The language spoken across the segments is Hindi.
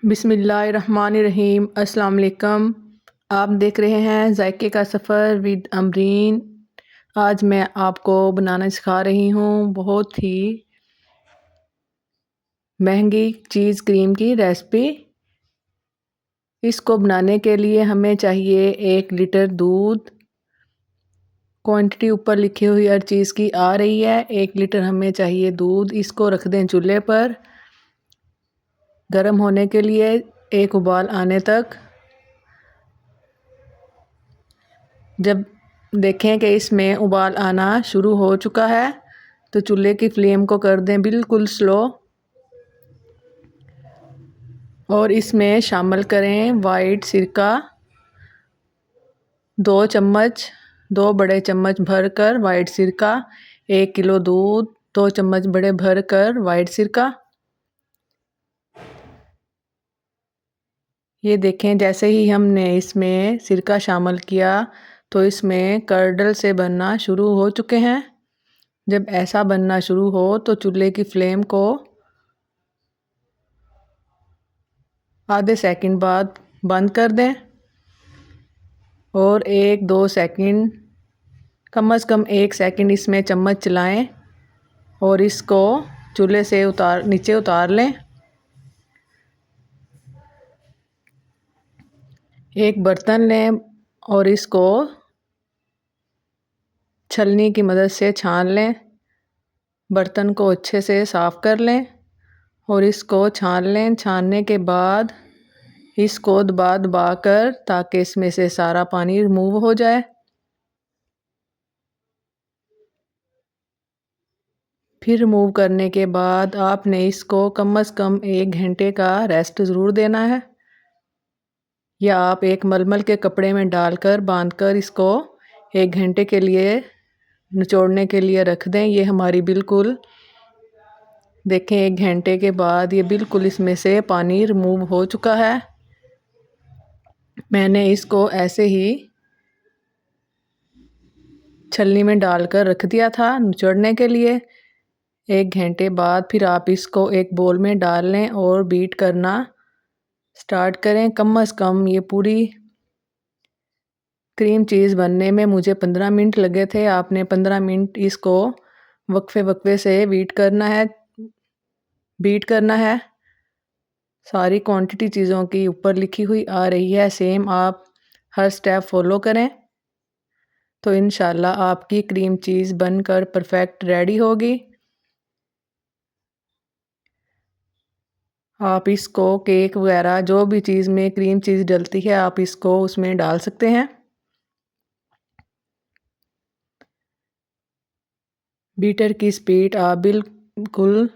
बिस्मिल्लाहिर्रहमानिर्रहीम। अस्सलाम वालेकुम। आप देख रहे हैं जायके का सफ़र विद अमरीन। आज मैं आपको बनाना सिखा रही हूँ बहुत ही महंगी चीज़ क्रीम की रेसिपी। इसको बनाने के लिए हमें चाहिए 1 लीटर दूध। क्वांटिटी ऊपर लिखी हुई हर चीज़ की आ रही है। 1 लीटर हमें चाहिए दूध। इसको रख दें चूल्हे पर गर्म होने के लिए, एक उबाल आने तक। जब देखें कि इसमें उबाल आना शुरू हो चुका है तो चूल्हे की फ्लेम को कर दें बिल्कुल स्लो और इसमें शामिल करें वाइट सिरका 2 चम्मच, 2 बड़े चम्मच भरकर वाइट सिरका। 1 किलो दूध, 2 चम्मच बड़े भरकर वाइट सिरका। ये देखें जैसे ही हमने इसमें सिरका शामिल किया तो इसमें कर्डल से बनना शुरू हो चुके हैं। जब ऐसा बनना शुरू हो तो चूल्हे की फ्लेम को आधे सेकंड बाद बंद कर दें और 1-2 सेकंड, कम से कम 1 सेकंड इसमें चम्मच चलाएं और इसको चूल्हे से नीचे उतार लें। एक बर्तन लें और इसको छलनी की मदद से छान लें। बर्तन को अच्छे से साफ़ कर लें और इसको छान लें। छानने के बाद इसको दबा दबा कर ताकि इसमें से सारा पानी रिमूव हो जाए। फिर रिमूव करने के बाद आपने इसको कम से कम 1 घंटे का रेस्ट ज़रूर देना है, या आप एक मलमल के कपड़े में डालकर बांधकर इसको 1 घंटे के लिए निचोड़ने के लिए रख दें। ये हमारी बिल्कुल देखें 1 घंटे के बाद ये बिल्कुल इसमें से पानी रिमूव हो चुका है। मैंने इसको ऐसे ही छलनी में डालकर रख दिया था निचोड़ने के लिए। 1 घंटे बाद फिर आप इसको एक बोल में डाल लें और बीट करना स्टार्ट करें। कम से कम ये पूरी क्रीम चीज़ बनने में मुझे 15 मिनट लगे थे। आपने 15 मिनट इसको वक्फे वक्फे से बीट करना है। सारी क्वांटिटी चीज़ों की ऊपर लिखी हुई आ रही है, सेम आप हर स्टेप फॉलो करें तो इंशाल्लाह आपकी क्रीम चीज़ बनकर परफेक्ट रेडी होगी। आप इसको केक वगैरह जो भी चीज़ में क्रीम चीज़ डलती है आप इसको उसमें डाल सकते हैं। बीटर की स्पीड आप बिल्कुल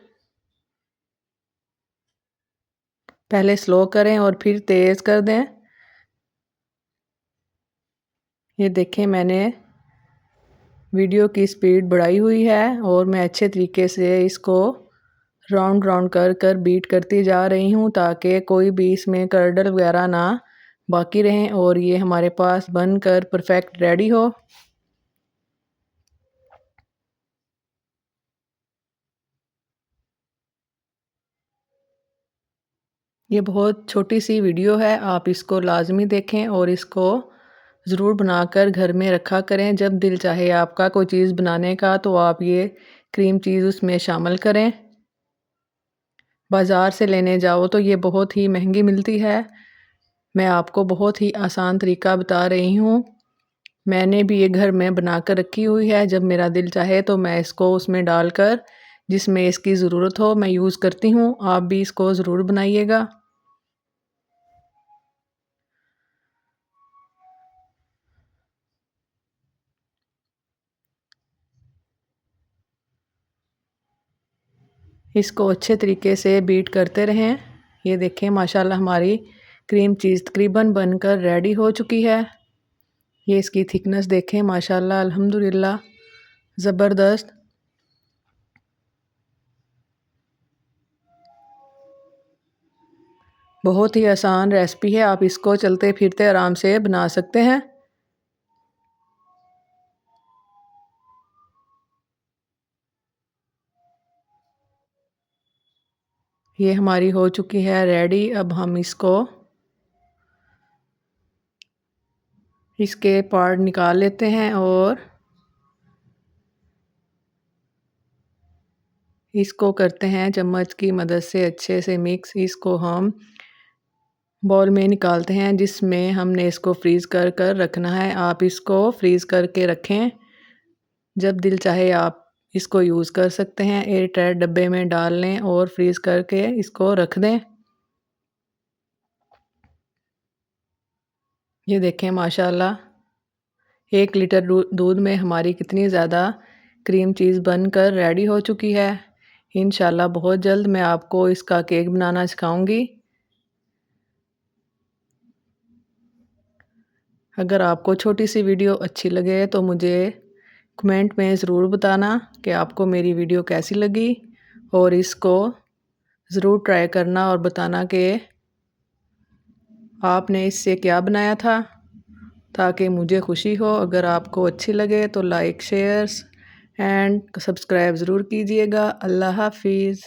पहले स्लो करें और फिर तेज़ कर दें। ये देखें मैंने वीडियो की स्पीड बढ़ाई हुई है और मैं अच्छे तरीके से इसको राउंड राउंड कर कर बीट करती जा रही हूँ ताकि कोई भी इसमें कर्डल वगैरह ना बाकी रहें और ये हमारे पास बनकर परफेक्ट रेडी हो। ये बहुत छोटी सी वीडियो है, आप इसको लाजमी देखें और इसको ज़रूर बनाकर घर में रखा करें। जब दिल चाहे आपका कोई चीज़ बनाने का तो आप ये क्रीम चीज़ उसमें शामिल करें। बाज़ार से लेने जाओ तो ये बहुत ही महंगी मिलती है। मैं आपको बहुत ही आसान तरीका बता रही हूँ। मैंने भी ये घर में बना कर रखी हुई है। जब मेरा दिल चाहे तो मैं इसको उसमें डालकर जिसमें इसकी ज़रूरत हो मैं यूज़ करती हूँ। आप भी इसको ज़रूर बनाइएगा। इसको अच्छे तरीके से बीट करते रहें। ये देखें माशाल्लाह हमारी क्रीम चीज़ तकरीबन बनकर रेडी हो चुकी है। ये इसकी थिकनेस देखें माशाल्लाह अल्हम्दुलिल्लाह ज़बरदस्त। बहुत ही आसान रेसिपी है, आप इसको चलते फिरते आराम से बना सकते हैं। ये हमारी हो चुकी है रेडी। अब हम इसके पार्ट निकाल लेते हैं और इसको करते हैं चम्मच की मदद से अच्छे से मिक्स। इसको हम बॉल में निकालते हैं जिसमें हमने इसको फ्रीज़ कर रखना है। आप इसको फ्रीज़ करके रखें, जब दिल चाहे आप इसको यूज़ कर सकते हैं। एयर टाइट डब्बे में डाल लें और फ्रीज़ करके इसको रख दें। ये देखें माशाल्लाह 1 लीटर दूध में हमारी कितनी ज़्यादा क्रीम चीज़ बनकर रेडी हो चुकी है। इंशाल्लाह बहुत जल्द मैं आपको इसका केक बनाना सिखाऊंगी। अगर आपको छोटी सी वीडियो अच्छी लगे तो मुझे कमेंट में ज़रूर बताना कि आपको मेरी वीडियो कैसी लगी, और इसको ज़रूर ट्राई करना और बताना कि आपने इससे क्या बनाया था, ताकि मुझे खुशी हो। अगर आपको अच्छी लगे तो लाइक शेयर्स एंड सब्सक्राइब ज़रूर कीजिएगा। अल्लाह हाफ़िज़।